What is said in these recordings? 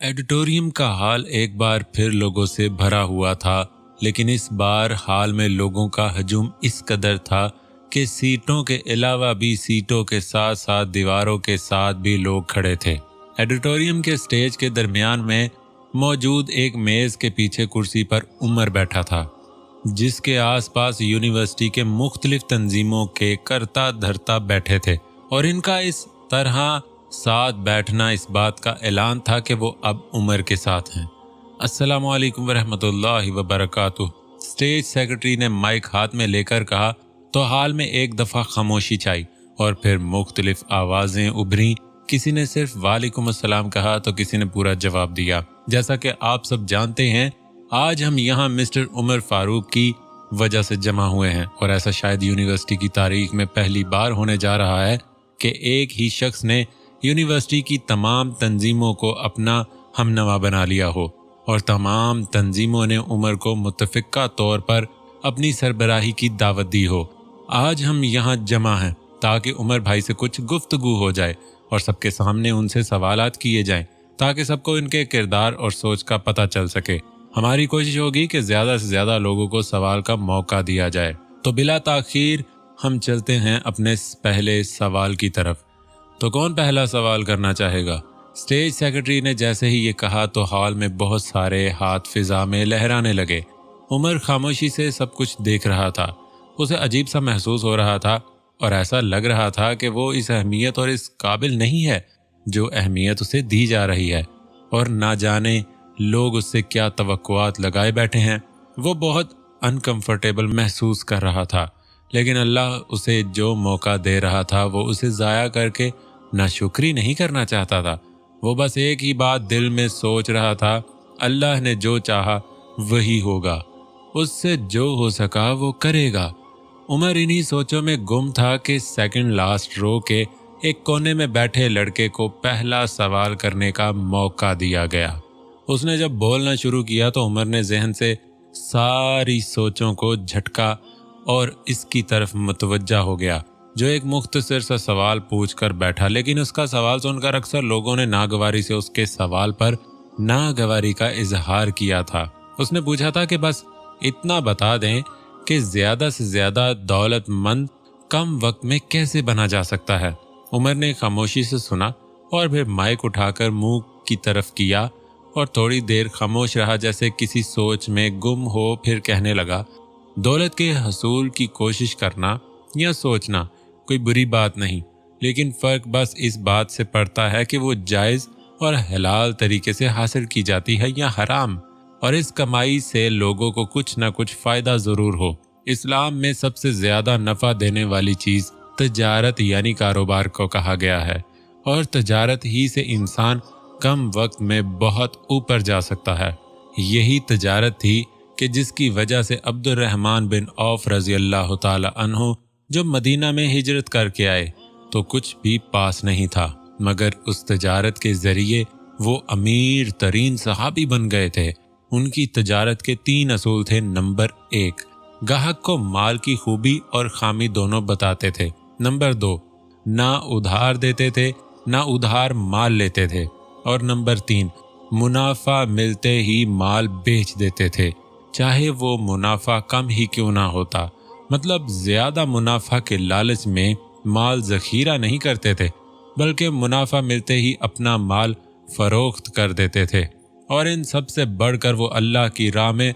Auditorium کا حال ایک بار پھر لوگوں سے بھرا ہوا تھا، لیکن اس بار حال میں لوگوں کا ہجوم اس قدر تھا کہ سیٹوں کے علاوہ بھی سیٹوں کے ساتھ ساتھ دیواروں کے ساتھ بھی لوگ کھڑے تھے۔ ایڈیٹوریم کے سٹیج کے درمیان میں موجود ایک میز کے پیچھے کرسی پر عمر بیٹھا تھا، جس کے آس پاس یونیورسٹی کے مختلف تنظیموں کے کرتا دھرتا بیٹھے تھے، اور ان کا اس طرح ساتھ بیٹھنا اس بات کا اعلان تھا کہ وہ اب عمر کے ساتھ ہیں۔ السلام علیکم ورحمۃ اللہ وبرکاتہ، اسٹیج سیکرٹری نے مائک ہاتھ میں لے کر کہا تو حال میں ایک دفعہ خاموشی چھائی اور پھر مختلف آوازیں ابھریں۔ کسی نے صرف وعلیکم السلام کہا تو کسی نے پورا جواب دیا۔ جیسا کہ آپ سب جانتے ہیں، آج ہم یہاں مسٹر عمر فاروق کی وجہ سے جمع ہوئے ہیں، اور ایسا شاید یونیورسٹی کی تاریخ میں پہلی بار ہونے جا رہا ہے کہ ایک ہی شخص نے یونیورسٹی کی تمام تنظیموں کو اپنا ہمنوا بنا لیا ہو، اور تمام تنظیموں نے عمر کو متفقہ طور پر اپنی سربراہی کی دعوت دی ہو۔ آج ہم یہاں جمع ہیں تاکہ عمر بھائی سے کچھ گفتگو ہو جائے اور سب کے سامنے ان سے سوالات کیے جائیں، تاکہ سب کو ان کے کردار اور سوچ کا پتہ چل سکے۔ ہماری کوشش ہوگی کہ زیادہ سے زیادہ لوگوں کو سوال کا موقع دیا جائے۔ تو بلا تاخیر ہم چلتے ہیں اپنے پہلے سوال کی طرف۔ تو کون پہلا سوال کرنا چاہے گا؟ اسٹیج سیکرٹری نے جیسے ہی یہ کہا تو ہال میں بہت سارے ہاتھ فضا میں لہرانے لگے۔ عمر خاموشی سے سب کچھ دیکھ رہا تھا۔ اسے عجیب سا محسوس ہو رہا تھا، اور ایسا لگ رہا تھا کہ وہ اس اہمیت اور اس قابل نہیں ہے جو اہمیت اسے دی جا رہی ہے، اور نہ جانے لوگ اس سے کیا توقعات لگائے بیٹھے ہیں۔ وہ بہت انکمفرٹیبل محسوس کر رہا تھا، لیکن اللہ اسے جو موقع دے رہا تھا وہ اسے ضائع کر کے ناشکری نہیں کرنا چاہتا تھا۔ وہ بس ایک ہی بات دل میں سوچ رہا تھا، اللہ نے جو چاہا وہی ہوگا، اس سے جو ہو سکا وہ کرے گا۔ عمر انہی سوچوں میں گم تھا کہ سیکنڈ لاسٹ رو کے ایک کونے میں بیٹھے لڑکے کو پہلا سوال کرنے کا موقع دیا گیا۔ اس نے جب بولنا شروع کیا تو عمر نے ذہن سے ساری سوچوں کو جھٹکا اور اس کی طرف متوجہ ہو گیا، جو ایک مختصر سا سوال پوچھ کر بیٹھا، لیکن اس کا سوال سن کر اکثر لوگوں نے ناگواری سے اس کے سوال پر ناگواری کا اظہار کیا تھا۔ اس نے پوچھا تھا کہ بس اتنا بتا دیں کہ زیادہ سے زیادہ دولت مند کم وقت میں کیسے بنا جا سکتا ہے۔ عمر نے خاموشی سے سنا اور پھر مائک اٹھا کر منہ کی طرف کیا اور تھوڑی دیر خاموش رہا، جیسے کسی سوچ میں گم ہو۔ پھر کہنے لگا، دولت کے حصول کی کوشش کرنا یا سوچنا کوئی بری بات نہیں، لیکن فرق بس اس بات سے پڑتا ہے کہ وہ جائز اور حلال طریقے سے حاصل کی جاتی ہے یا حرام، اور اس کمائی سے لوگوں کو کچھ نہ کچھ فائدہ ضرور ہو۔ اسلام میں سب سے زیادہ نفع دینے والی چیز تجارت یعنی کاروبار کو کہا گیا ہے، اور تجارت ہی سے انسان کم وقت میں بہت اوپر جا سکتا ہے۔ یہی تجارت تھی کہ جس کی وجہ سے عبد الرحمن بن عوف رضی اللہ تعالی عنہ جو مدینہ میں ہجرت کر کے آئے تو کچھ بھی پاس نہیں تھا، مگر اس تجارت کے ذریعے وہ امیر ترین صحابی بن گئے تھے۔ ان کی تجارت کے 3 اصول تھے۔ نمبر 1، گاہک کو مال کی خوبی اور خامی دونوں بتاتے تھے۔ نمبر 2، نہ ادھار دیتے تھے نہ ادھار مال لیتے تھے۔ اور نمبر 3، منافع ملتے ہی مال بیچ دیتے تھے، چاہے وہ منافع کم ہی کیوں نہ ہوتا۔ مطلب زیادہ منافع کے لالچ میں مال ذخیرہ نہیں کرتے تھے، بلکہ منافع ملتے ہی اپنا مال فروخت کر دیتے تھے، اور ان سب سے بڑھ کر وہ اللہ کی راہ میں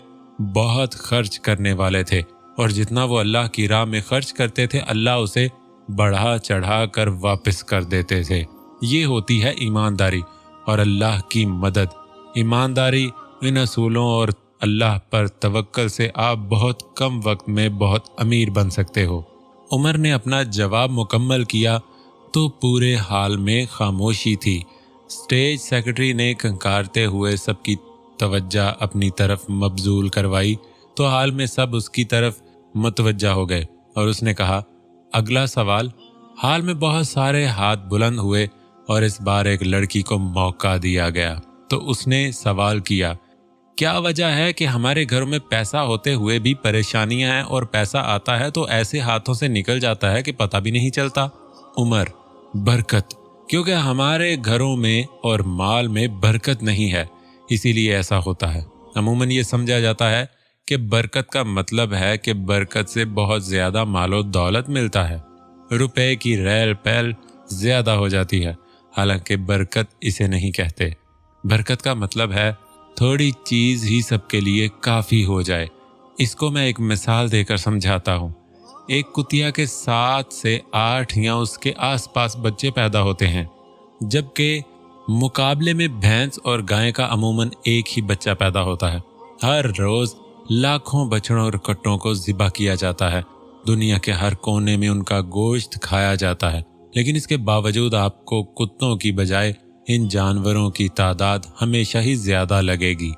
بہت خرچ کرنے والے تھے، اور جتنا وہ اللہ کی راہ میں خرچ کرتے تھے اللہ اسے بڑھا چڑھا کر واپس کر دیتے تھے۔ یہ ہوتی ہے ایمانداری اور اللہ کی مدد۔ ایمانداری، ان اصولوں اور اللہ پر توکل سے آپ بہت کم وقت میں بہت امیر بن سکتے ہو۔ عمر نے اپنا جواب مکمل کیا تو پورے حال میں خاموشی تھی۔ اسٹیج سیکرٹری نے کنکارتے ہوئے سب کی توجہ اپنی طرف مبذول کروائی تو حال میں سب اس کی طرف متوجہ ہو گئے، اور اس نے کہا، اگلا سوال۔ حال میں بہت سارے ہاتھ بلند ہوئے اور اس بار ایک لڑکی کو موقع دیا گیا تو اس نے سوال کیا، کیا وجہ ہے کہ ہمارے گھروں میں پیسہ ہوتے ہوئے بھی پریشانیاں ہیں، اور پیسہ آتا ہے تو ایسے ہاتھوں سے نکل جاتا ہے کہ پتہ بھی نہیں چلتا؟ عمر، برکت، क्योंकि हमारे घरों में और माल में बरकत नहीं है, इसीलिए ऐसा होता है। अमूमन ये समझा जाता है कि बरकत का मतलब है कि बरकत से बहुत ज़्यादा मालो दौलत मिलता है, रुपए की रेल पैल ज़्यादा हो जाती है। हालांकि बरकत इसे नहीं कहते। बरकत का मतलब है थोड़ी चीज़ ही सबके लिए काफ़ी हो जाए। इसको मैं एक मिसाल देकर समझाता हूँ। एक कुतिया के 7 से 8 या उसके आसपास बच्चे पैदा होते हैं, जबकि मुकाबले में भैंस और गाय का अमूमन एक ही बच्चा पैदा होता है। हर रोज़ लाखों बछड़ों और कट्टों को ज़िबा किया जाता है। दुनिया के हर कोने में उनका गोश्त खाया जाता है, लेकिन इसके बावजूद आपको कुत्तों की बजाय इन जानवरों की तादाद हमेशा ही ज़्यादा लगेगी।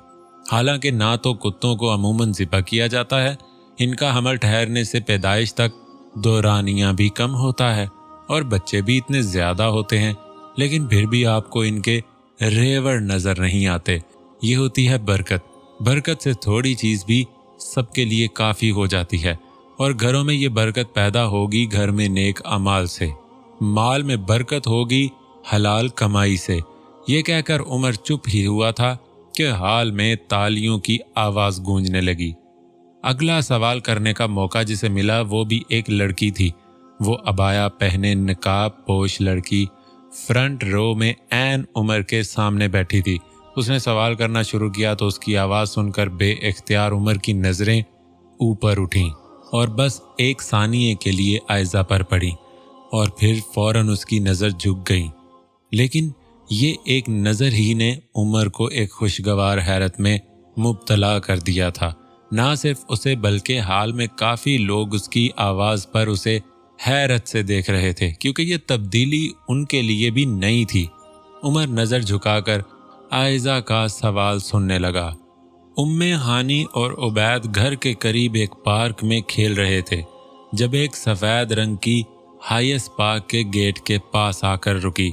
हालांकि ना तो कुत्तों को अमूमन ज़िबा किया जाता है, इनका हमल ठहरने से पैदाइश तक दौरानिया भी कम होता है और बच्चे भी इतने ज़्यादा होते हैं, लेकिन फिर भी आपको इनके रेवड़ नज़र नहीं आते। ये होती है बरकत। बरकत से थोड़ी चीज़ भी सबके लिए काफ़ी हो जाती है और घरों में ये बरकत पैदा होगी घर में नेक अमाल से, माल में बरकत होगी हलाल कमाई से। ये कहकर उमर चुप ही हुआ था कि हाल में तालियों की आवाज़ गूंजने लगी। अगला सवाल करने का मौका जिसे मिला वो भी एक लड़की थी। वो अबाया पहने नकाब पोश लड़की फ्रंट रो में ऐन उमर के सामने बैठी थी। उसने सवाल करना शुरू किया तो उसकी आवाज़ सुनकर बेइख्तियार उमर की नज़रें ऊपर उठीं और बस एक सानिये के लिए आयज़ा पर पड़ी और फिर फौरन उसकी नज़र झुक गई। लेकिन ये एक नज़र ही ने उमर को एक खुशगवार हैरत में मुब्तला कर दिया था। ना सिर्फ उसे बल्कि हाल में काफ़ी लोग उसकी आवाज़ पर उसे हैरत से देख रहे थे, क्योंकि ये तब्दीली उनके लिए भी नई थी। उमर नज़र झुकाकर आयज़ा का सवाल सुनने लगा। उम्मे हानी और उबैद घर के करीब एक पार्क में खेल रहे थे जब एक सफ़ेद रंग की हाईस पार्क के गेट के पास आकर रुकी।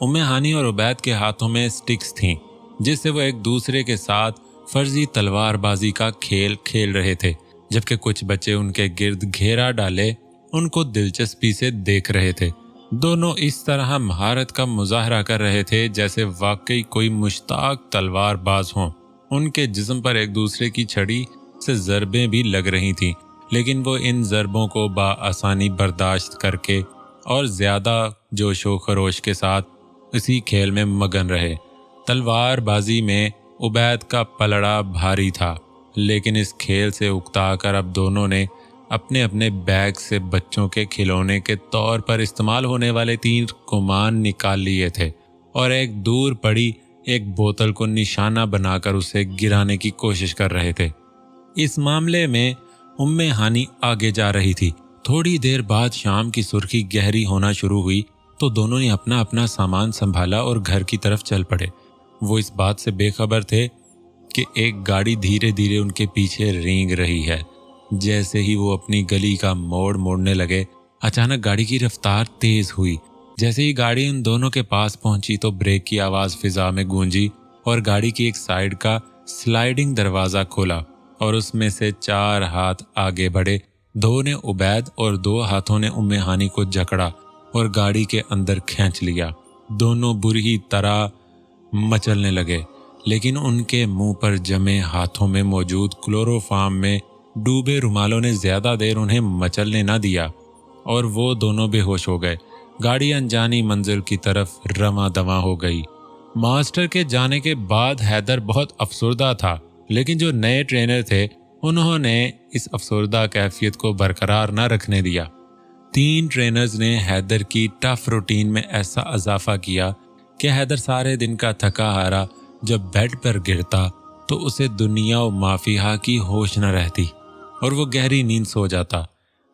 उम्मे हानी और उबैद के हाथों में स्टिक्स थीं, जिससे वो एक दूसरे के साथ फर्जी तलवारबाजी का खेल खेल रहे थे, जबकि कुछ बच्चे उनके गिर्द घेरा डाले उनको दिलचस्पी से देख रहे थे। दोनों इस तरह महारत का मुजाहरा कर रहे थे जैसे वाकई कोई मुश्ताक तलवारबाज हों। उनके जिस्म पर एक दूसरे की छड़ी से ज़रबें भी लग रही थीं, लेकिन वो इन ज़रबों को बाआसानी बर्दाश्त करके और ज़्यादा जोशो खरोश के साथ इसी खेल में मगन रहे। तलवारबाजी में उबैद का पलड़ा भारी था, लेकिन इस खेल से उकताकर अब दोनों ने अपने अपने बैग से बच्चों के खिलौने के तौर पर इस्तेमाल होने वाले 3 कुमान निकाल लिए थे और एक दूर पड़ी एक बोतल को निशाना बनाकर उसे गिराने की कोशिश कर रहे थे। इस मामले में उम्मे हानी आगे जा रही थी। थोड़ी देर बाद शाम की सुर्खी गहरी होना शुरू हुई तो दोनों ने अपना अपना सामान संभाला और घर की तरफ चल पड़े। वो इस बात से बेखबर थे कि एक गाड़ी धीरे धीरे उनके पीछे रेंग रही है। जैसे ही वो अपनी गली का मोड़ मोड़ने लगे, अचानक गाड़ी की रफ्तार तेज हुई। जैसे ही गाड़ी उन दोनों के पास पहुंची तो ब्रेक की आवाज़ फिजा में गूंजी और गाड़ी की एक साइड का स्लाइडिंग दरवाज़ा खोला और उसमें से 4 हाथ आगे बढ़े। 2 ने उबैद और 2 हाथों ने उम्मे हानी को जकड़ा और गाड़ी के अंदर खींच लिया। दोनों बुरी तरह मचलने लगे, लेकिन उनके मुंह पर जमे हाथों में मौजूद क्लोरोफार्म में डूबे रुमालों ने ज़्यादा देर उन्हें मचलने न दिया और वो दोनों बेहोश हो गए। गाड़ी अनजानी मंजिल की तरफ रवां दवां हो गई। मास्टर के जाने के बाद हैदर बहुत अफसरदा था, लेकिन जो नए ट्रेनर थे उन्होंने इस अफसरदा कैफियत को बरकरार न रखने दिया। 3 ट्रेनर्स ने हैदर की टफ रूटीन में ऐसा इजाफा किया कि हैदर सारे दिन का थका हारा जब बेड पर गिरता तो उसे दुनिया और माफिया की होश न रहती और वो गहरी नींद सो जाता।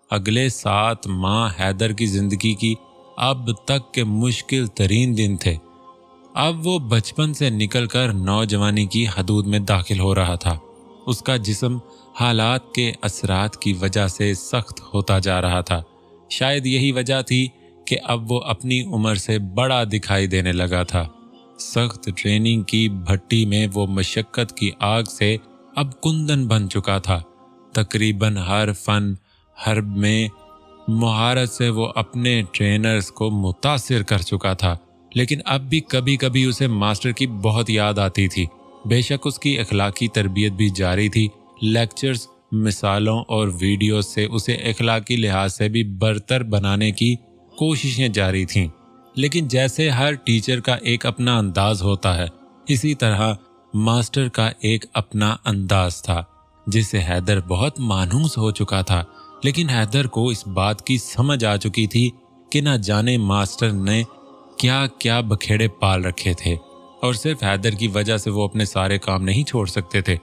अगले 7 माह हैदर की जिंदगी की अब तक के मुश्किल तरीन दिन थे। अब वो बचपन से निकलकर नौजवानी की हदूद में दाखिल हो रहा था। उसका जिस्म हालात के असरात की वजह से सख्त होता जा रहा था। शायद यही वजह थी कि अब वो अपनी उम्र से बड़ा दिखाई देने लगा था। सख्त ट्रेनिंग की भट्टी में वो मशक्क़त की आग से अब कुंदन बन चुका था। तकरीबन हर फन हर्ब में महारत से वो अपने ट्रेनर्स को मुतासिर कर चुका था। लेकिन अब भी कभी कभी उसे मास्टर की बहुत याद आती थी। बेशक उसकी अखलाकी तरबियत भी जारी थी, लेक्चर्स, मिसालों और वीडियो से उसे अखलाकी लिहाज से भी बरतर बनाने की कोशिशें जारी थीं। लेकिन जैसे हर टीचर का एक अपना अंदाज होता है, इसी तरह मास्टर का एक अपना अंदाज था जिससे हैदर बहुत मानूस हो चुका था। लेकिन हैदर को इस बात की समझ आ चुकी थी कि न जाने मास्टर ने क्या क्या बखेड़े पाल रखे थे, और सिर्फ हैदर की वजह से वो अपने सारे काम नहीं छोड़ सकते थे।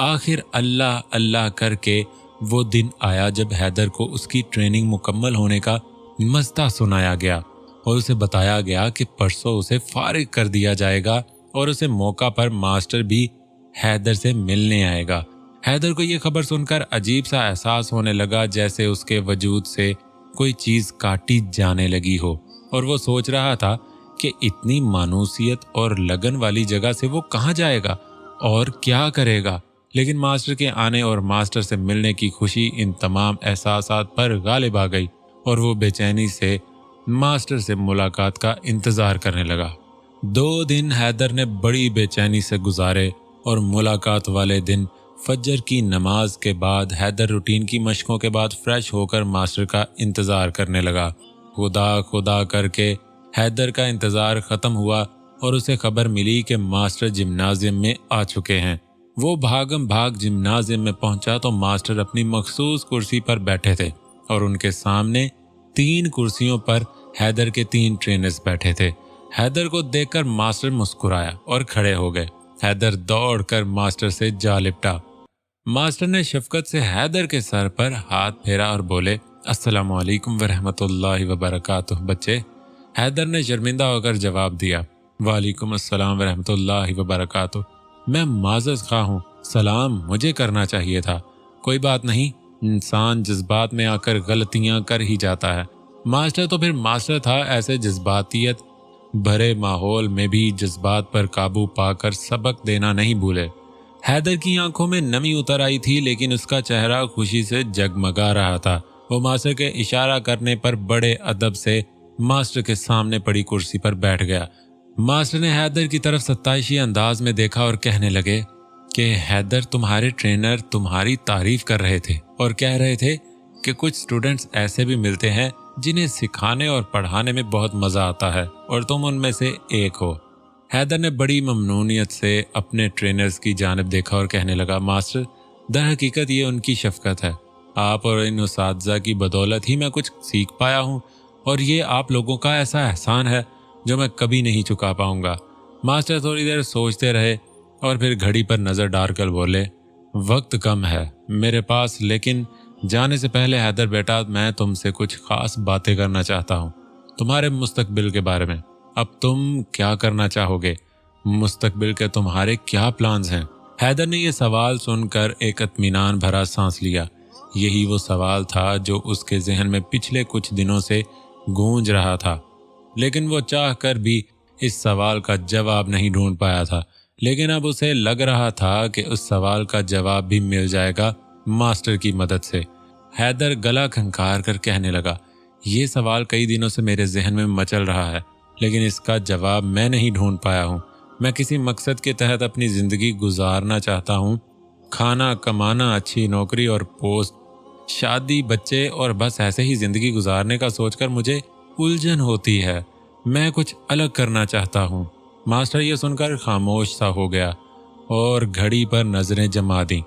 आखिर अल्लाह अल्लाह करके वो दिन आया जब हैदर को उसकी ट्रेनिंग मुकम्मल होने का मसला सुनाया गया और उसे बताया गया कि परसों उसे फारिग कर दिया जाएगा और उसे मौका पर मास्टर भी हैदर से मिलने आएगा। हैदर को ये खबर सुनकर अजीब सा एहसास होने लगा, जैसे उसके वजूद से कोई चीज काटी जाने लगी हो, और वो सोच रहा था कि इतनी मानूसियत और लगन वाली जगह से वो कहाँ जाएगा और क्या करेगा। लेकिन मास्टर के आने और मास्टर से मिलने की खुशी इन तमाम एहसासात पर गालिब आ गई और वो बेचैनी से मास्टर से मुलाकात का इंतजार करने लगा। 2 दिन हैदर ने बड़ी बेचैनी से गुजारे और मुलाकात वाले दिन फजर की नमाज के बाद हैदर रूटीन की मशकों के बाद फ्रेश होकर मास्टर का इंतजार करने लगा। खुदा खुदा करके हैदर का इंतजार खत्म हुआ और उसे खबर मिली कि मास्टर जिम्नाजियम में आ चुके हैं। वो भागम भाग जिम्नाजियम में पहुंचा तो मास्टर अपनी मखसूस कुर्सी पर बैठे थे और उनके सामने 3 कुर्सियों पर हैदर के 3 ट्रेनर्स बैठे थे। हैदर को देखकर मास्टर मुस्कुराया और खड़े हो गए। हैदर दौड़कर मास्टर से जा लिपटा। मास्टर ने शफकत से हैदर के सर पर हाथ फेरा और बोले, अस्सलामु अलैकुम वरहमतुल्लाहि वबरकातुह बच्चे। हैदर ने शर्मिंदा होकर जवाब दिया, वालेकुम अस्सलाम वरहमतुल्लाहि वबरकातुह। मैं माज़रत खा हूँ, सलाम मुझे करना चाहिए था। कोई बात नहीं, इंसान जज्बात में आकर गलतियां कर ही जाता है। मास्टर तो फिर मास्टर था, ऐसे जज्बातियत भरे माहौल में भी जज्बात पर काबू पाकर सबक देना नहीं भूले। हैदर की आंखों में नमी उतर आई थी, लेकिन उसका चेहरा खुशी से जगमगा रहा था। वो मास्टर के इशारा करने पर बड़े अदब से मास्टर के सामने पड़ी कुर्सी पर बैठ गया। मास्टर ने हैदर की तरफ सत्ताईशी अंदाज में देखा और कहने लगे कि हैदर, तुम्हारे ट्रेनर तुम्हारी तारीफ कर रहे थे और कह रहे थे कि कुछ स्टूडेंट्स ऐसे भी मिलते हैं जिन्हें सिखाने और पढ़ाने में बहुत मजा आता है और तुम उनमें से एक हो। हैदर ने बड़ी ममनूनियत से अपने ट्रेनर्स की जानिब देखा और कहने लगा, मास्टर, दर हकीकत ये उनकी शफकत है। आप और इन उस्तादजा की बदौलत ही मैं कुछ सीख पाया हूँ और ये आप लोगों का ऐसा एहसान है जो मैं कभी नहीं चुका पाऊंगा। मास्टर थोड़ी देर सोचते रहे और फिर घड़ी पर नज़र डालकर बोले, वक्त कम है मेरे पास, लेकिन जाने से पहले हैदर बेटा, मैं तुमसे कुछ खास बातें करना चाहता हूँ तुम्हारे मुस्तकबिल के बारे में। अब तुम क्या करना चाहोगे? मुस्तकबिल के तुम्हारे क्या प्लान्स हैं? हैदर ने यह सवाल सुनकर एक इत्मीनान भरा सांस लिया। यही वो सवाल था जो उसके जहन में पिछले कुछ दिनों से गूंज रहा था, लेकिन वो चाह कर भी इस सवाल का जवाब नहीं ढूंढ पाया था। लेकिन अब उसे लग रहा था कि उस सवाल का जवाब भी मिल जाएगा मास्टर की मदद से। हैदर गला खंखार कर कहने लगा, ये सवाल कई दिनों से मेरे जहन में मचल रहा है, लेकिन इसका जवाब मैं नहीं ढूंढ पाया हूँ। मैं किसी मकसद के तहत अपनी ज़िंदगी गुजारना चाहता हूँ, खाना कमाना, अच्छी नौकरी और पोस्ट, शादी, बच्चे, और बस ऐसे ही ज़िंदगी गुजारने का सोचकर मुझे उलझन होती है। मैं कुछ अलग करना चाहता हूँ। मास्टर ये सुनकर खामोश सा हो गया और घड़ी पर नज़रें जमा दी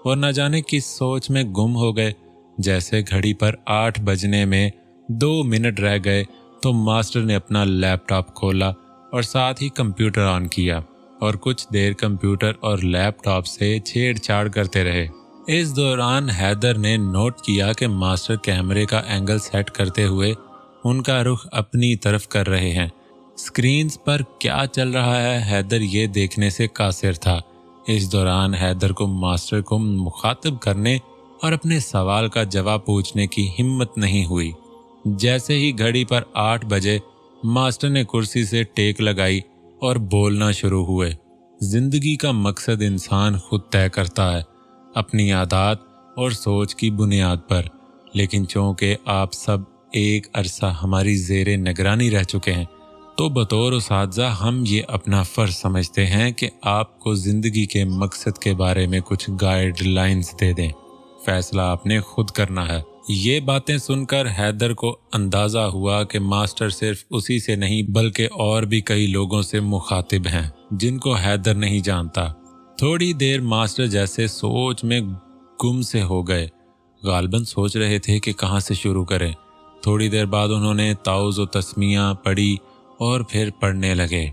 और न जाने किस सोच में गुम हो गए। जैसे घड़ी पर 8 बजने में 2 मिनट रह गए तो मास्टर ने अपना लैपटॉप खोला और साथ ही कंप्यूटर ऑन किया और कुछ देर कंप्यूटर और लैपटॉप से छेड़छाड़ करते रहे। इस दौरान हैदर ने नोट किया कि मास्टर कैमरे का एंगल सेट करते हुए उनका रुख अपनी तरफ कर रहे हैं। स्क्रीन्स पर क्या चल रहा है, हैदर ये देखने से कासिर था। इस दौरान हैदर को मास्टर को मुखातिब करने और अपने सवाल का जवाब पूछने की हिम्मत नहीं हुई। जैसे ही घड़ी पर 8 बजे मास्टर ने कुर्सी से टेक लगाई और बोलना शुरू हुए। जिंदगी का मकसद इंसान खुद तय करता है अपनी आदत और सोच की बुनियाद पर, लेकिन चूंकि आप सब एक अरसा हमारी ज़ेरे निगरानी रह चुके हैं تو بطور اساتذہ ہم یہ اپنا فرض سمجھتے ہیں کہ آپ کو زندگی کے مقصد کے بارے میں کچھ گائیڈ لائنز دے دیں، فیصلہ آپ نے خود کرنا ہے۔ یہ باتیں سن کر حیدر کو اندازہ ہوا کہ ماسٹر صرف اسی سے نہیں بلکہ اور بھی کئی لوگوں سے مخاطب ہیں جن کو حیدر نہیں جانتا۔ تھوڑی دیر ماسٹر جیسے سوچ میں گم سے ہو گئے، غالباً سوچ رہے تھے کہ کہاں سے شروع کریں۔ تھوڑی دیر بعد انہوں نے تعوذ و تسمیہ پڑھی اور پھر پڑھنے لگے،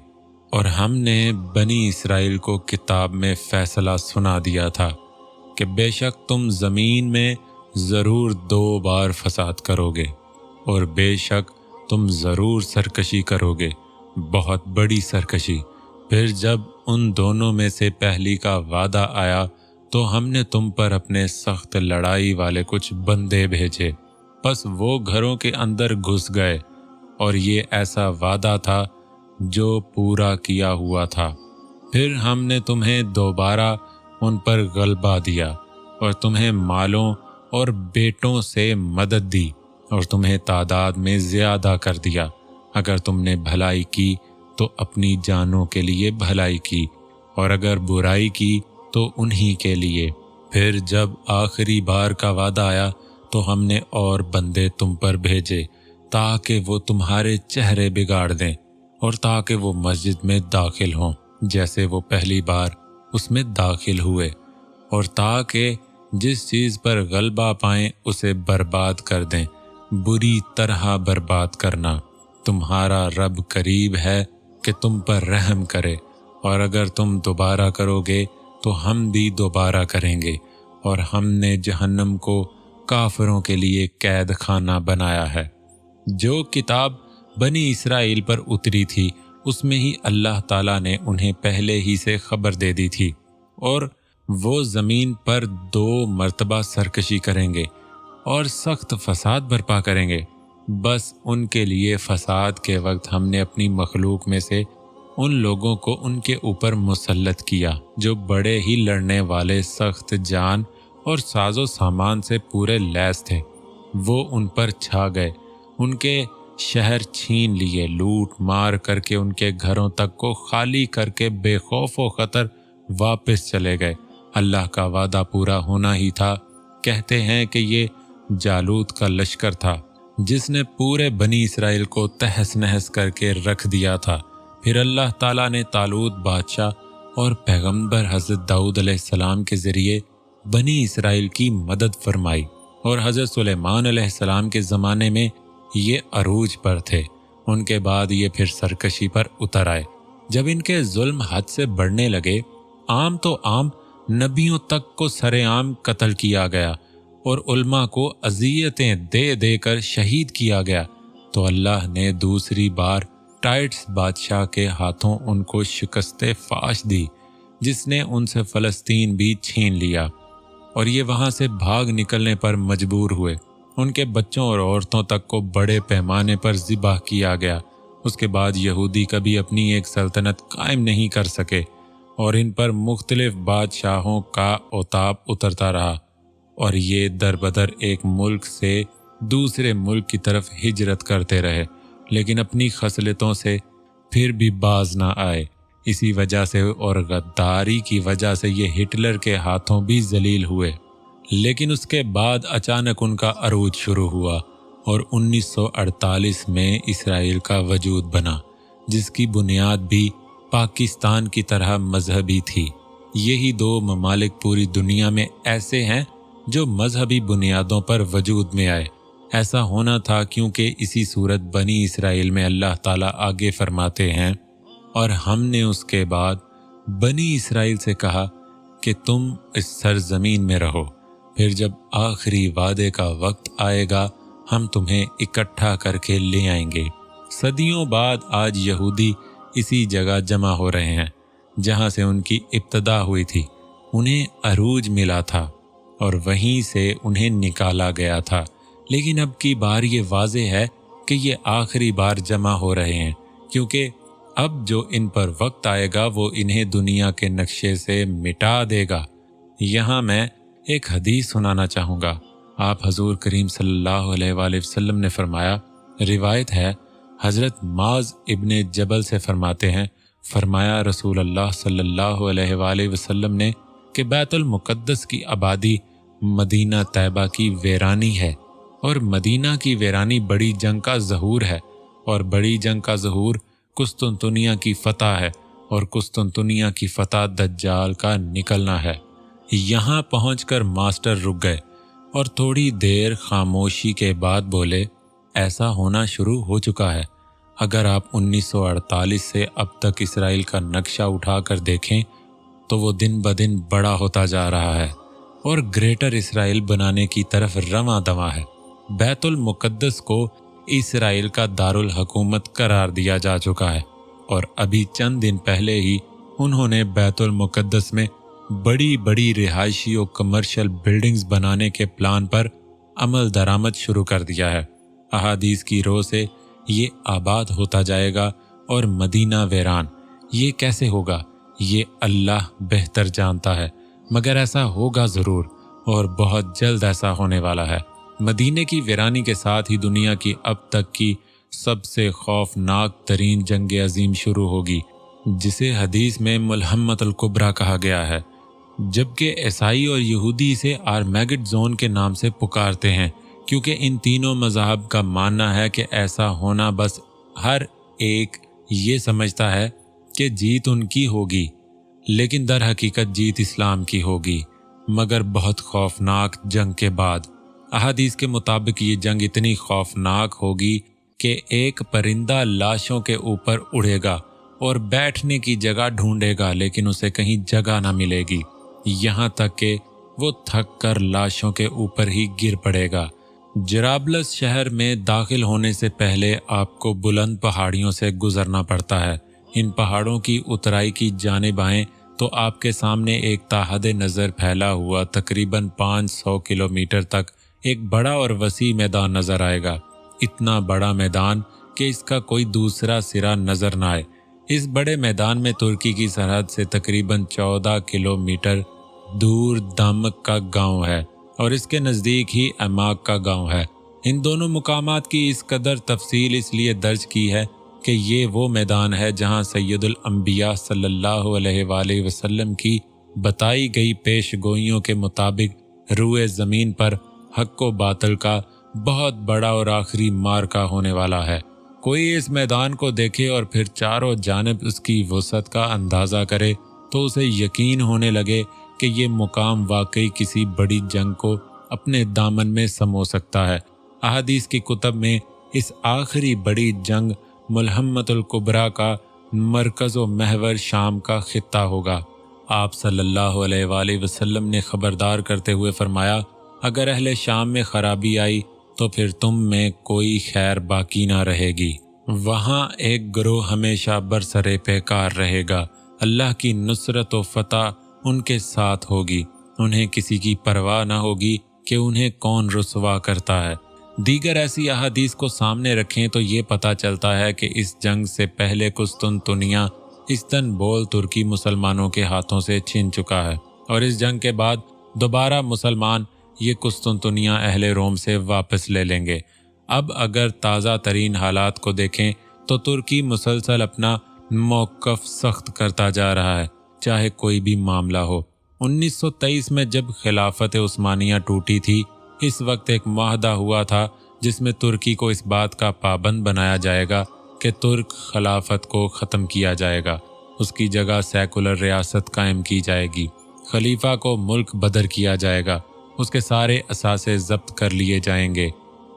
اور ہم نے بنی اسرائیل کو کتاب میں فیصلہ سنا دیا تھا کہ بے شک تم زمین میں ضرور 2 بار فساد کرو گے، اور بے شک تم ضرور سرکشی کرو گے، بہت بڑی سرکشی۔ پھر جب ان دونوں میں سے پہلی کا وعدہ آیا تو ہم نے تم پر اپنے سخت لڑائی والے کچھ بندے بھیجے، بس وہ گھروں کے اندر گھس گئے، اور یہ ایسا وعدہ تھا جو پورا کیا ہوا تھا۔ پھر ہم نے تمہیں دوبارہ ان پر غلبہ دیا، اور تمہیں مالوں اور بیٹوں سے مدد دی، اور تمہیں تعداد میں زیادہ کر دیا۔ اگر تم نے بھلائی کی تو اپنی جانوں کے لیے بھلائی کی، اور اگر برائی کی تو انہی کے لیے۔ پھر جب آخری بار کا وعدہ آیا تو ہم نے اور بندے تم پر بھیجے تاکہ وہ تمہارے چہرے بگاڑ دیں، اور تاکہ وہ مسجد میں داخل ہوں جیسے وہ پہلی بار اس میں داخل ہوئے، اور تاکہ جس چیز پر غلبہ پائیں اسے برباد کر دیں، بری طرح برباد کرنا۔ تمہارا رب قریب ہے کہ تم پر رحم کرے، اور اگر تم دوبارہ کرو گے تو ہم بھی دوبارہ کریں گے، اور ہم نے جہنم کو کافروں کے لیے قید خانہ بنایا ہے۔ جو کتاب بنی اسرائیل پر اتری تھی اس میں ہی اللہ تعالیٰ نے انہیں پہلے ہی سے خبر دے دی تھی، اور وہ زمین پر 2 مرتبہ سرکشی کریں گے اور سخت فساد برپا کریں گے۔ بس ان کے لیے فساد کے وقت ہم نے اپنی مخلوق میں سے ان لوگوں کو ان کے اوپر مسلط کیا جو بڑے ہی لڑنے والے، سخت جان اور ساز و سامان سے پورے لیس تھے۔ وہ ان پر چھا گئے، ان کے شہر چھین لیے، لوٹ مار کر کے ان کے گھروں تک کو خالی کر کے بے خوف و خطر واپس چلے گئے۔ اللہ کا وعدہ پورا ہونا ہی تھا۔ کہتے ہیں کہ یہ جالوت کا لشکر تھا جس نے پورے بنی اسرائیل کو تہس نہس کر کے رکھ دیا تھا۔ پھر اللہ تعالیٰ نے طالوت بادشاہ اور پیغمبر حضرت داؤد علیہ السلام کے ذریعے بنی اسرائیل کی مدد فرمائی، اور حضرت سلیمان علیہ السلام کے زمانے میں یہ عروج پر تھے۔ ان کے بعد یہ پھر سرکشی پر اتر آئے۔ جب ان کے ظلم حد سے بڑھنے لگے، عام تو عام نبیوں تک کو سرے عام قتل کیا گیا، اور علماء کو اذیتیں دے دے کر شہید کیا گیا، تو اللہ نے دوسری بار ٹائٹس بادشاہ کے ہاتھوں ان کو شکست فاش دی، جس نے ان سے فلسطین بھی چھین لیا، اور یہ وہاں سے بھاگ نکلنے پر مجبور ہوئے۔ ان کے بچوں اور عورتوں تک کو بڑے پیمانے پر ذبح کیا گیا۔ اس کے بعد یہودی کبھی اپنی ایک سلطنت قائم نہیں کر سکے، اور ان پر مختلف بادشاہوں کا عتاب اترتا رہا، اور یہ در بدر ایک ملک سے دوسرے ملک کی طرف ہجرت کرتے رہے، لیکن اپنی خصلتوں سے پھر بھی باز نہ آئے۔ اسی وجہ سے اور غداری کی وجہ سے یہ ہٹلر کے ہاتھوں بھی ذلیل ہوئے۔ لیکن اس کے بعد اچانک ان کا عروج شروع ہوا، اور 1948 میں اسرائیل کا وجود بنا، جس کی بنیاد بھی پاکستان کی طرح مذہبی تھی۔ یہی 2 ممالک پوری دنیا میں ایسے ہیں جو مذہبی بنیادوں پر وجود میں آئے۔ ایسا ہونا تھا کیونکہ اسی صورت بنی اسرائیل میں اللہ تعالیٰ آگے فرماتے ہیں، اور ہم نے اس کے بعد بنی اسرائیل سے کہا کہ تم اس سرزمین میں رہو، پھر جب آخری وعدے کا وقت آئے گا ہم تمہیں اکٹھا کر کے لے آئیں گے۔ صدیوں بعد آج یہودی اسی جگہ جمع ہو رہے ہیں جہاں سے ان کی ابتدا ہوئی تھی۔ انہیں عروج ملا تھا اور وہیں سے انہیں نکالا گیا تھا، لیکن اب کی بار یہ واضح ہے کہ یہ آخری بار جمع ہو رہے ہیں، کیونکہ اب جو ان پر وقت آئے گا وہ انہیں دنیا کے نقشے سے مٹا دے گا۔ یہاں میں ایک حدیث سنانا چاہوں گا۔ آپ حضور کریم صلی اللہ علیہ وآلہ وسلم نے فرمایا، روایت ہے حضرت معاذ ابن جبل سے فرماتے ہیں، فرمایا رسول اللہ صلی اللہ علیہ وآلہ وسلم نے کہ بیت المقدس کی آبادی مدینہ طیبہ کی ویرانی ہے، اور مدینہ کی ویرانی بڑی جنگ کا ظہور ہے، اور بڑی جنگ کا ظہور قسطنطنیہ کی فتح ہے، اور قسطنطنیہ کی فتح دجال کا نکلنا ہے۔ یہاں پہنچ کر ماسٹر رک گئے اور تھوڑی دیر خاموشی کے بعد بولے، ایسا ہونا شروع ہو چکا ہے۔ اگر آپ 1948 سے اب تک اسرائیل کا نقشہ اٹھا کر دیکھیں تو وہ دن بدن بڑا ہوتا جا رہا ہے اور گریٹر اسرائیل بنانے کی طرف رواں دواں ہے۔ بیت المقدس کو اسرائیل کا دارالحکومت قرار دیا جا چکا ہے، اور ابھی چند دن پہلے ہی انہوں نے بیت المقدس میں بڑی بڑی رہائشی و کمرشل بلڈنگز بنانے کے پلان پر عمل درآمد شروع کر دیا ہے۔ احادیث کی رو سے یہ آباد ہوتا جائے گا اور مدینہ ویران۔ یہ کیسے ہوگا یہ اللہ بہتر جانتا ہے، مگر ایسا ہوگا ضرور، اور بہت جلد ایسا ہونے والا ہے۔ مدینے کی ویرانی کے ساتھ ہی دنیا کی اب تک کی سب سے خوفناک ترین جنگ عظیم شروع ہوگی، جسے حدیث میں ملحمۃ الکبریٰ کہا گیا ہے، جبکہ عیسائی اور یہودی اسے آرمیگڈ زون کے نام سے پکارتے ہیں، کیونکہ ان تینوں مذاہب کا ماننا ہے کہ ایسا ہونا بس ہر ایک یہ سمجھتا ہے کہ جیت ان کی ہوگی، لیکن در حقیقت جیت اسلام کی ہوگی، مگر بہت خوفناک جنگ کے بعد۔ احادیث کے مطابق یہ جنگ اتنی خوفناک ہوگی کہ ایک پرندہ لاشوں کے اوپر اڑے گا اور بیٹھنے کی جگہ ڈھونڈے گا، لیکن اسے کہیں جگہ نہ ملے گی، یہاں تک کہ وہ تھک کر لاشوں کے اوپر ہی گر پڑے گا۔ جرابلس شہر میں داخل ہونے سے پہلے آپ کو بلند پہاڑیوں سے گزرنا پڑتا ہے۔ ان پہاڑوں کی اترائی کی جانب آئیں تو آپ کے سامنے ایک تاحد نظر پھیلا ہوا تقریباً 500 کلومیٹر تک ایک بڑا اور وسیع میدان نظر آئے گا، اتنا بڑا میدان کہ اس کا کوئی دوسرا سرا نظر نہ آئے۔ اس بڑے میدان میں ترکی کی سرحد سے تقریباً 14 کلومیٹر دور دامک کا گاؤں ہے، اور اس کے نزدیک ہی اماک کا گاؤں ہے۔ ان دونوں مقامات کی اس قدر تفصیل اس لیے درج کی ہے کہ یہ وہ میدان ہے جہاں سید الانبیاء صلی اللہ علیہ وآلہ وسلم کی بتائی گئی پیش گوئیوں کے مطابق روئے زمین پر حق و باطل کا بہت بڑا اور آخری معرکہ ہونے والا ہے۔ کوئی اس میدان کو دیکھے اور پھر چاروں جانب اس کی وسعت کا اندازہ کرے تو اسے یقین ہونے لگے کہ یہ مقام واقعی کسی بڑی جنگ کو اپنے دامن میں سمو سکتا ہے۔ احادیث کی کتب میں اس آخری بڑی جنگ ملحمۃ الکبریٰ کا مرکز و محور شام کا خطہ ہوگا۔ آپ صلی اللہ علیہ وآلہ وسلم نے خبردار کرتے ہوئے فرمایا، اگر اہل شام میں خرابی آئی تو پھر تم میں کوئی خیر باقی نہ رہے گی۔ وہاں ایک گروہ ہمیشہ برسرے پیکار رہے گا، اللہ کی نصرت و فتح ان کے ساتھ ہوگی، انہیں کسی کی پرواہ نہ ہوگی کہ انہیں کون رسوا کرتا ہے۔ دیگر ایسی احادیث کو سامنے رکھیں تو یہ پتہ چلتا ہے کہ اس جنگ سے پہلے قسطنطنیہ استنبول ترکی مسلمانوں کے ہاتھوں سے چھن چکا ہے، اور اس جنگ کے بعد دوبارہ مسلمان یہ قسطنطنیہ اہل روم سے واپس لے لیں گے۔ اب اگر تازہ ترین حالات کو دیکھیں تو ترکی مسلسل اپنا موقف سخت کرتا جا رہا ہے، چاہے کوئی بھی معاملہ ہو۔ 1923 میں جب خلافت عثمانیہ ٹوٹی تھی، اس وقت ایک معاہدہ ہوا تھا جس میں ترکی کو اس بات کا پابند بنایا جائے گا کہ ترک خلافت کو ختم کیا جائے گا، اس کی جگہ سیکولر ریاست قائم کی جائے گی، خلیفہ کو ملک بدر کیا جائے گا، اس کے سارے اثاثے ضبط کر لیے جائیں گے۔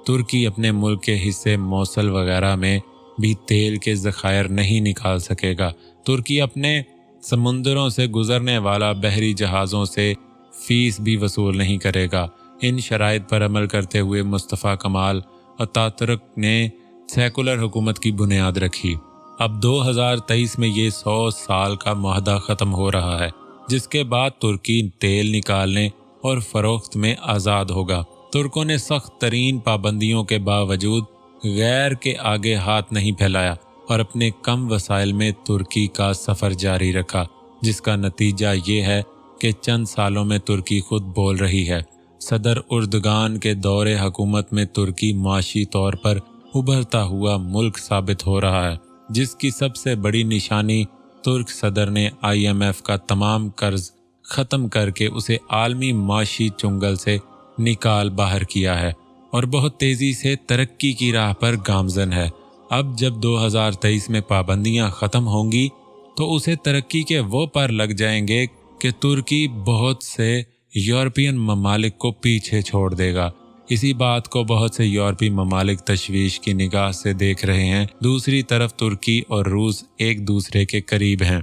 ترکی اپنے ملک کے حصے موصل وغیرہ میں بھی تیل کے ذخائر نہیں نکال سکے گا۔ ترکی اپنے سمندروں سے گزرنے والا بحری جہازوں سے فیس بھی وصول نہیں کرے گا۔ ان شرائط پر عمل کرتے ہوئے مصطفیٰ کمال اتاترک نے سیکولر حکومت کی بنیاد رکھی۔ اب 2023 میں یہ 100 سال کا معاہدہ ختم ہو رہا ہے، جس کے بعد ترکی تیل نکالنے اور فروخت میں آزاد ہوگا۔ ترکوں نے سخت ترین پابندیوں کے باوجود غیر کے آگے ہاتھ نہیں پھیلایا اور اپنے کم وسائل میں ترکی کا سفر جاری رکھا، جس کا نتیجہ یہ ہے کہ چند سالوں میں ترکی خود بول رہی ہے۔ صدر اردگان کے دور حکومت میں ترکی معاشی طور پر उभरता हुआ मुल्क साबित हो रहा है, जिसकी सबसे बड़ी निशानी तुर्क सदर ने IMF का तमाम कर्ज ख़त्म करके उसे आलमी माशी चुंगल से निकाल बाहर किया है और बहुत तेज़ी से तरक्की की राह पर गामज़न है। अब जब 2023 में पाबंदियां ख़त्म होंगी तो उसे तरक्की के वो पर लग जाएंगे कि तुर्की बहुत से यूरोपियन ममालिक को पीछे छोड़ देगा। इसी बात को बहुत से यूरोपीय ममालिक तशवीश की निगाह से देख रहे हैं। दूसरी तरफ तुर्की और रूस एक दूसरे के करीब हैं।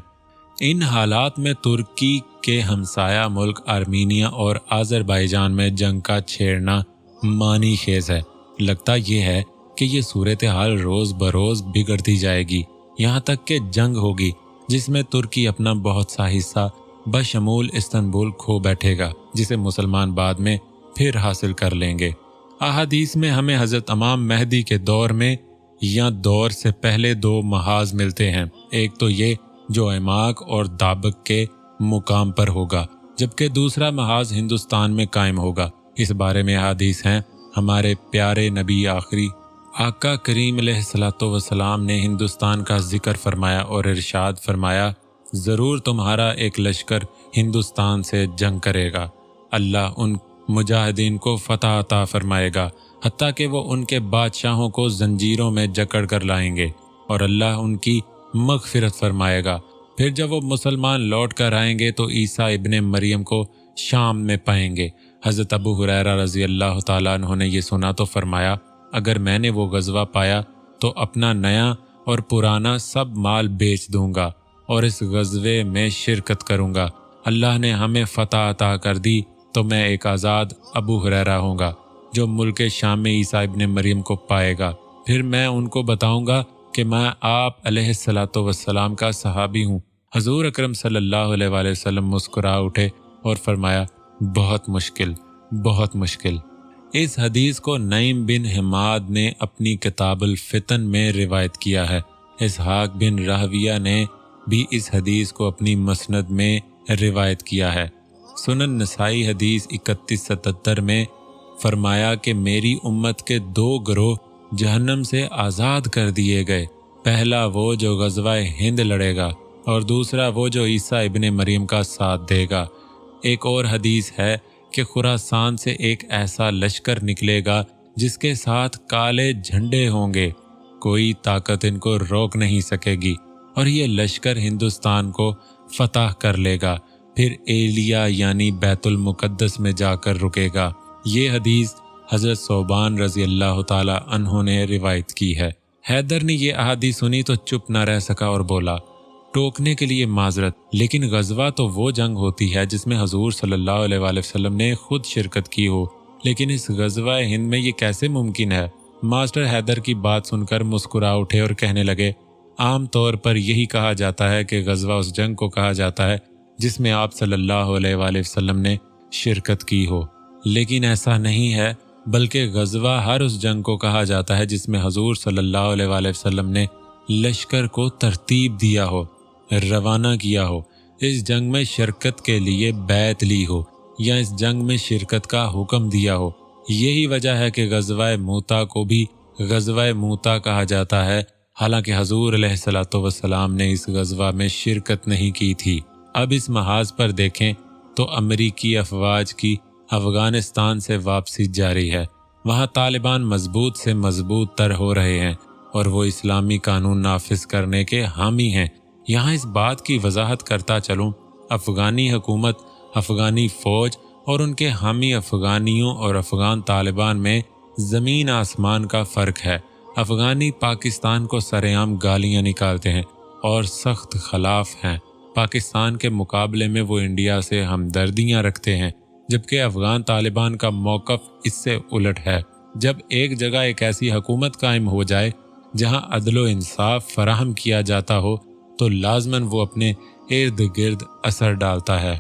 इन हालात में तुर्की के हमसाया मुल्क आर्मीनिया और आज़रबाईजान में जंग का छेड़ना मानी खेज है। लगता ये है कि ये सूरत हाल रोज़ बरोज़ बिगड़ती जाएगी, यहाँ तक कि जंग होगी जिसमें तुर्की अपना बहुत सा हिस्सा बशमूल इस्तांबुल खो बैठेगा, जिसे मुसलमान बाद में फिर हासिल कर लेंगे। अहादीस में हमें हज़रत इमाम महदी के दौर में या दौर से पहले दो महाज मिलते हैं। एक तो ये जो ऐमाक और दाबक के मुकाम पर होगा, जबकि दूसरा महाज हिंदुस्तान में कायम होगा। इस बारे में अहादीस हैं। हमारे प्यारे नबी आखिरी आका करीम अलैहिस्सलातु वस्सलाम ने हिंदुस्तान का जिक्र फरमाया और इरशाद फरमाया, ज़रूर तुम्हारा एक लश्कर हिंदुस्तान से जंग करेगा। अल्लाह उन मुजाहिदीन को फतह अता फरमाएगा, हत्ता कि वो उनके बादशाहों को जंजीरों में जकड़ कर लाएंगे और अल्लाह उनकी मग़फ़िरत फरमाएगा। फिर जब वो मुसलमान लौट कर आएंगे तो ईसा इब्ने मरियम को शाम में पाएंगे। हज़रत अबू हुरैरा रज़ी अल्लाह ताला अन्हु ने ये सुना तो फरमाया, अगर मैंने वो गज़वा पाया तो अपना नया और पुराना सब माल बेच दूंगा और इस गज़वे में शिरकत करूंगा। अल्लाह ने हमें फ़तह अता कर दी तो मैं एक आज़ाद अबू हुरैरा होऊंगा जो मुल्क शाम में ईसा इब्ने मरियम को पाएगा। फिर मैं उनको बताऊंगा कि मैं आप अलैहिस्सलातु वस्सलाम का सहाबी हूँ। हजूर अकरम सल्लल्लाहु अलैहि वसल्लम मुस्कुरा उठे और फरमाया, बहुत मुश्किल, बहुत मुश्किल। इस हदीस को नईम बिन हमाद ने अपनी किताबुल फितन में रिवायत किया है। इसहाक बिन राहविया ने भी इस हदीस को अपनी मसनद में रिवायत किया है। सुनन नसाई हदीस 3177 में फरमाया कि मेरी उम्मत के दो गिरोह जहन्नम से आज़ाद कर दिए गए। पहला वो जो ग़ज़वाए हिंद लड़ेगा और दूसरा वो जो ईसा इब्ने मरियम का साथ देगा। एक और हदीस है कि खुरासान से एक ऐसा लश्कर निकलेगा जिसके साथ काले झंडे होंगे, कोई ताकत इनको रोक नहीं सकेगी और ये लश्कर हिंदुस्तान को फतह कर लेगा, फिर एलिया यानी बैतुल मुक़द्दस में जाकर रुकेगा। ये हदीस हज़रत सोबान रज़ी अल्लाह ताला अन्हु ने रिवायत की है। हैदर ने ये अहादीस सुनी तो चुप न रह सका और बोला, टोकने के लिए माजरत, लेकिन गज़वा तो वो जंग होती है जिसमें हजूर सल्लल्लाहु अलैहि वसल्लम ने खुद शिरकत की हो, लेकिन इस गज़वा हिंद में ये कैसे मुमकिन है? मास्टर हैदर की बात सुनकर मुस्कुरा उठे और कहने लगे, आम तौर पर यही कहा जाता है कि गज़वा उस जंग को कहा जाता है जिसमें आप सल्लल्लाहु अलैहि वसल्लम ने शिरकत की हो, लेकिन ऐसा नहीं है, बल्कि गज़वा हर उस जंग को कहा जाता है जिसमें हजूर सल्लल्लाहु अलैहि वसल्लम ने लश्कर को तरतीब दिया हो, रवाना किया हो, इस जंग में शिरकत के लिए बैत ली हो या इस जंग में शिरकत का हुक्म दिया हो। यही वजह है कि गज़वाए मूता को भी गज़वाए मूता कहा जाता है, हालांकि हजूर अलैहिस्सलातु वस्सलाम ने इस गज़वा में शिरकत नहीं की थी। अब इस महाज पर देखें तो अमरीकी अफवाज की अफ़गानिस्तान से वापसी जारी है। वहाँ तालिबान मजबूत से मजबूत तर हो रहे हैं और वो इस्लामी कानून नाफिज करने के हामी हैं। यहाँ इस बात की वजाहत करता चलूँ, अफ़गानी हुकूमत, अफ़गानी फ़ौज और उनके हामी अफ़गानियों और अफ़गान तालिबान में ज़मीन आसमान का फ़र्क है। अफ़गानी पाकिस्तान को सरेआम गालियाँ निकालते हैं और सख्त खिलाफ हैं। पाकिस्तान के मुकाबले में वो इंडिया से हमदर्दियाँ रखते हैं, जबकि अफ़गान तालिबान का मौक़िफ़ इससे उलट है। जब एक जगह एक ऐसी हुकूमत कायम हो जाए जहां अदल व इंसाफ फराहम किया जाता हो तो लाजमन वो अपने इर्द गिर्द असर डालता है।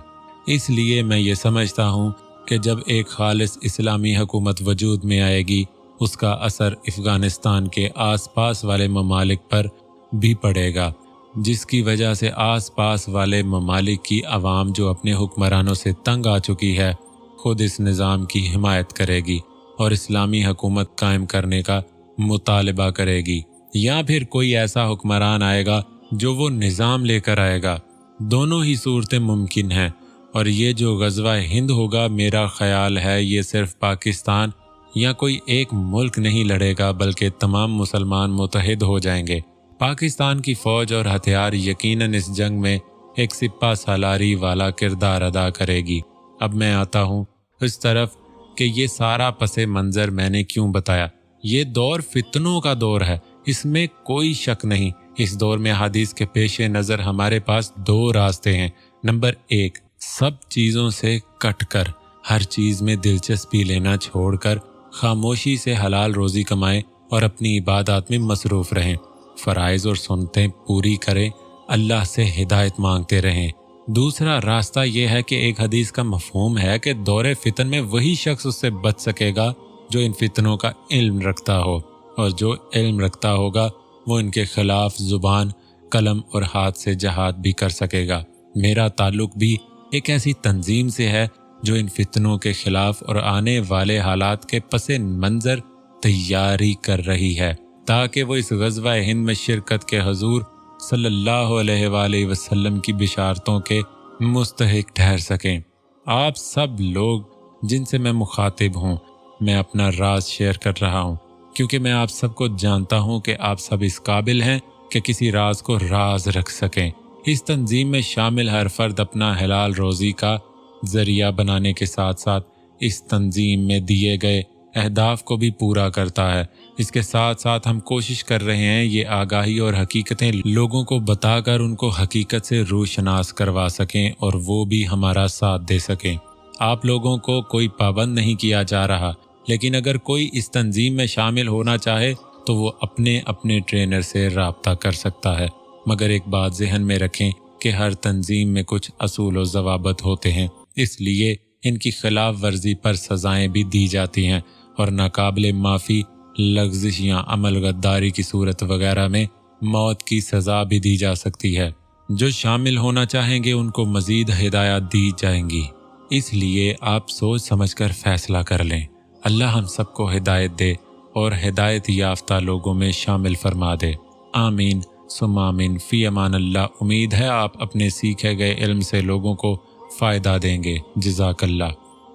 इसलिए मैं ये समझता हूँ कि जब एक खालिस इस्लामी हुकूमत वजूद में आएगी उसका असर अफ़गानिस्तान के आसपास वाले ममालिक पर भी पड़ेगा, जिसकी वजह से आसपास वाले ममालिक की आवाम जो अपने हुक्मरानों से तंग आ चुकी है खुद इस निज़ाम की हिमायत करेगी और इस्लामी हुकूमत कायम करने का मुतालिबा करेगी, या फिर कोई ऐसा हुक्मरान आएगा जो वो निज़ाम लेकर आएगा। दोनों ही सूरतें मुमकिन हैं। और ये जो ग़ज़वा हिंद होगा, मेरा ख़याल है ये सिर्फ पाकिस्तान या कोई एक मुल्क नहीं लड़ेगा, बल्कि तमाम मुसलमान मुत्तहिद हो जाएंगे। पाकिस्तान की फ़ौज और हथियार यकीनन इस जंग में एक सिपा सालारी वाला किरदार अदा करेगी। अब मैं आता हूँ इस तरफ कि ये सारा पसे मंज़र मैंने क्यों बताया। ये दौर फितनों का दौर है, इसमें कोई शक नहीं। इस दौर में हदीस के पेश नज़र हमारे पास दो रास्ते हैं। नंबर 1, सब चीज़ों से कट कर हर चीज़ में दिलचस्पी लेना छोड़कर खामोशी से हलाल रोज़ी कमाएं और अपनी इबादत में मसरूफ़ रहें। फ़राइज़ और सुन्नतें पूरी करें, अल्लाह से हिदायत मांगते रहें। दूसरा रास्ता यह है कि एक हदीस का मफ़हूम है कि दौरे फितन में वही शख्स उससे बच सकेगा जो इन फितनों का इल्म रखता हो, और जो इल्म रखता होगा वो इनके खिलाफ ज़ुबान, कलम और हाथ से जहाद भी कर सकेगा। मेरा ताल्लुक भी एक ऐसी तंजीम से है जो इन फितनों के खिलाफ और आने वाले हालात के पसे मंज़र तैयारी कर रही है, ताकि वो इस ग़ज़वा हिंद में शिरकत के हुज़ूर सल्लल्लाहु अलैहि वसल्लम की बिशारतों के मुस्तहिक ठहर सकें। आप सब लोग जिनसे मैं मुखातिब हूँ, मैं अपना राज शेयर कर रहा हूँ, क्योंकि मैं आप सबको जानता हूँ कि आप सब इस काबिल हैं कि किसी राज को राज रख सकें। इस तंजीम में शामिल हर फर्द अपना हलाल रोज़ी का ज़रिया बनाने के साथ साथ इस तंजीम में दिए गए अहदाफ को भी पूरा करता है। इसके साथ साथ हम कोशिश कर रहे हैं ये आगाही और हकीकतें लोगों को बताकर उनको हकीकत से रूशनास करवा सकें और वो भी हमारा साथ दे सकें। आप लोगों को कोई पाबंद नहीं किया जा रहा, लेकिन अगर कोई इस तंजीम में शामिल होना चाहे तो वो अपने अपने ट्रेनर से राब्ता कर सकता है। मगर एक बात ज़हन में रखें कि हर तंजीम में कुछ असूल और ज़वाबत होते हैं, इसलिए इनकी खिलाफ वर्जी पर सज़ाएं भी दी जाती हैं और नाकाबिले माफ़ी लग़्ज़िश या अमल गद्दारी की सूरत वगैरह में मौत की सज़ा भी दी जा सकती है। जो शामिल होना चाहेंगे उनको मज़ीद हिदायत दी जाएंगी, इसलिए आप सोच समझकर फ़ैसला कर लें। अल्लाह हम सबको हिदायत दे और हिदायत याफ्ता लोगों में शामिल फरमा दे। आमीन सुम्मा आमीन। फ़ी अमान अल्लाह। उम्मीद है आप अपने सीखे गए इल्म से लोगों को फ़ायदा देंगे। जज़ाकल्लाह।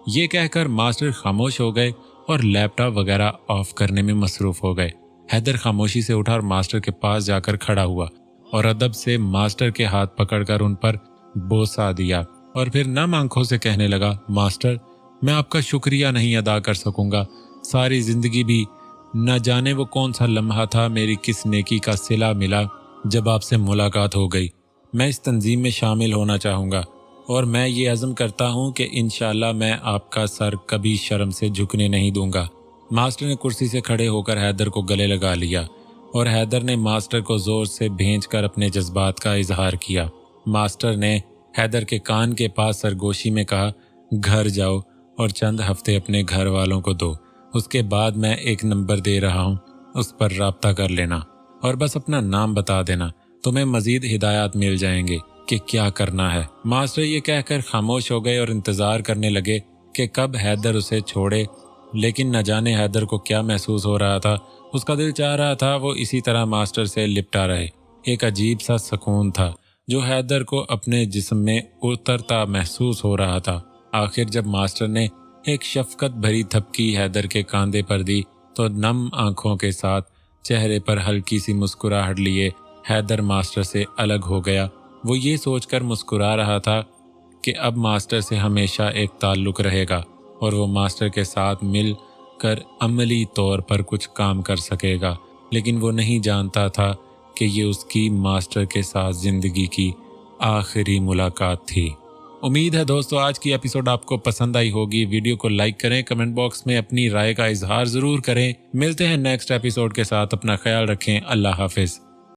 ये कहकर मास्टर खामोश हो गए और लैपटॉप वगैरह ऑफ करने में मसरूफ़ हो गए। हैदर खामोशी से उठा और मास्टर के पास जाकर खड़ा हुआ और अदब से मास्टर के हाथ पकड़कर उन पर बोसा दिया और फिर नम आंखों से कहने लगा, मास्टर, मैं आपका शुक्रिया नहीं अदा कर सकूंगा। सारी ज़िंदगी भी न जाने वो कौन सा लम्हा था, मेरी किस नेकी का सिला मिला जब आपसे मुलाकात हो गई। मैं इस तंजीम में शामिल होना चाहूँगा और मैं ये अज़म करता हूँ कि इंशाअल्लाह मैं आपका सर कभी शर्म से झुकने नहीं दूंगा। मास्टर ने कुर्सी से खड़े होकर हैदर को गले लगा लिया और हैदर ने मास्टर को ज़ोर से भेंचकर अपने जज्बात का इजहार किया। मास्टर ने हैदर के कान के पास सरगोशी में कहा, घर जाओ और चंद हफ्ते अपने घर वालों को दो, उसके बाद मैं एक नंबर दे रहा हूँ, उस पर राब्ता कर लेना और बस अपना नाम बता देना, तुम्हें मज़ीद हिदायत मिल जाएंगे कि क्या करना है। मास्टर ये कहकर खामोश हो गए और इंतज़ार करने लगे कि कब हैदर उसे छोड़े, लेकिन न जाने हैदर को क्या महसूस हो रहा था। उसका दिल चाह रहा था वो इसी तरह मास्टर से लिपटा रहे। एक अजीब सा सुकून था जो हैदर को अपने जिस्म में उतरता महसूस हो रहा था। आखिर जब मास्टर ने एक शफकत भरी थपकी हैदर के कांधे पर दी तो नम आंखों के साथ चेहरे पर हल्की सी मुस्कुराहट लिए हैदर मास्टर से अलग हो गया। वो ये सोचकर मुस्कुरा रहा था कि अब मास्टर से हमेशा एक ताल्लुक़ रहेगा और वो मास्टर के साथ मिल कर अमली तौर पर कुछ काम कर सकेगा, लेकिन वो नहीं जानता था कि ये उसकी मास्टर के साथ ज़िंदगी की आखिरी मुलाकात थी। उम्मीद है दोस्तों आज की एपिसोड आपको पसंद आई होगी। वीडियो को लाइक करें, कमेंट बॉक्स में अपनी राय का इजहार ज़रूर करें। मिलते हैं नेक्स्ट एपिसोड के साथ। अपना ख्याल रखें। अल्लाह हाफिज़।